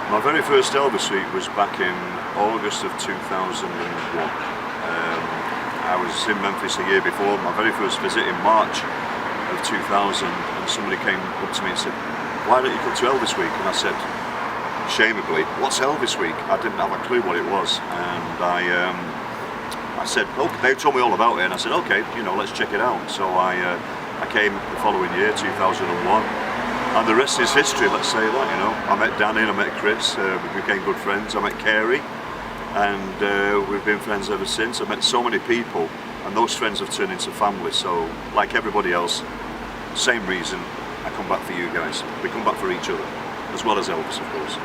My very first Elvis week was back in August of 2001. I was in Memphis a year before. My very first visit in March of 2000, and somebody came up to me and said, "Why don't you come to Elvis week?" And I said, shamedly, "What's Elvis week?" I didn't have a clue what it was, and I said, "Okay." They told me all about it, and I said, "Okay, let's check it out." So I came the following year, 2001, and the rest is history. Let's say that. I met Danny and I met Chris. We became good friends. I met Carey, and we've been friends ever since. I met so many people, and those friends have turned into family. So, like everybody else, same reason I come back for you guys. We come back for each other, as well as Elvis, of course.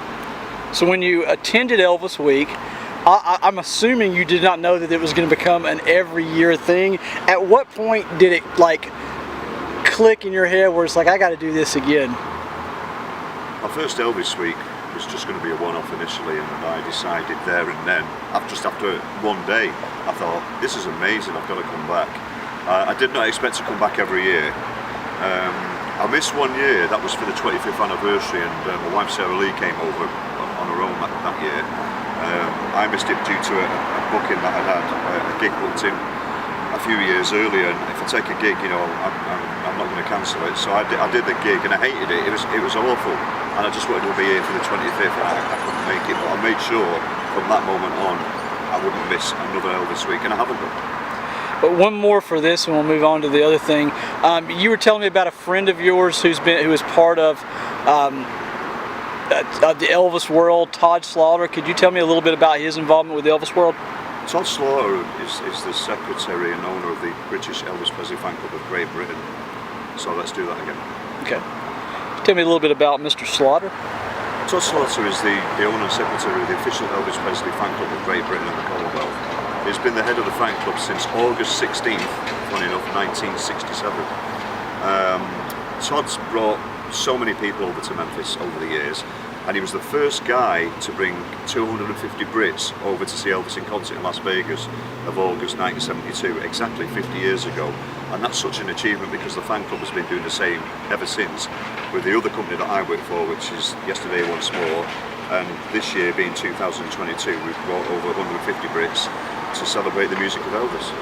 So when you attended Elvis Week, I'm assuming you did not know that it was going to become an every year thing. At what point did it click in your head where it's like, I got to do this again? My first Elvis Week was just going to be a one-off initially, and I decided there and then, just after one day, I thought, this is amazing, I've got to come back. I did not expect to come back every year. I missed one year, that was for the 25th anniversary, and my wife Sarah Lee came over on her own that year. I missed it due to a booking that I'd had, a gig booked in a few years earlier, and if I take a gig, I'm not going to cancel it. So I did the gig, and I hated it. It was awful, and I just wanted to be here for the 25th, and I couldn't make it. But I made sure from that moment on I wouldn't miss another Elvis week, and I haven't done. But one more for this, and we'll move on to the other thing. You were telling me about a friend of yours who was part of the Elvis world, Todd Slaughter. Could you tell me a little bit about his involvement with the Elvis world? Todd Slaughter is the secretary and owner of the British Elvis Presley fan club of Great Britain. So let's do that again. Okay. Tell me a little bit about Mr. Slaughter. Todd Slaughter is the owner and secretary of the official Elvis Presley fan club of Great Britain and the Commonwealth. He's been the head of the fan club since August 16th, funny enough, 1967. Todd's brought so many people over to Memphis over the years, and he was the first guy to bring 250 Brits over to see Elvis in concert in Las Vegas of August 1972, exactly 50 years ago. And that's such an achievement because the fan club has been doing the same ever since, with the other company that I work for, which is Yesterday Once More, and this year being 2022, we've brought over 150 Brits to celebrate the music of Elvis.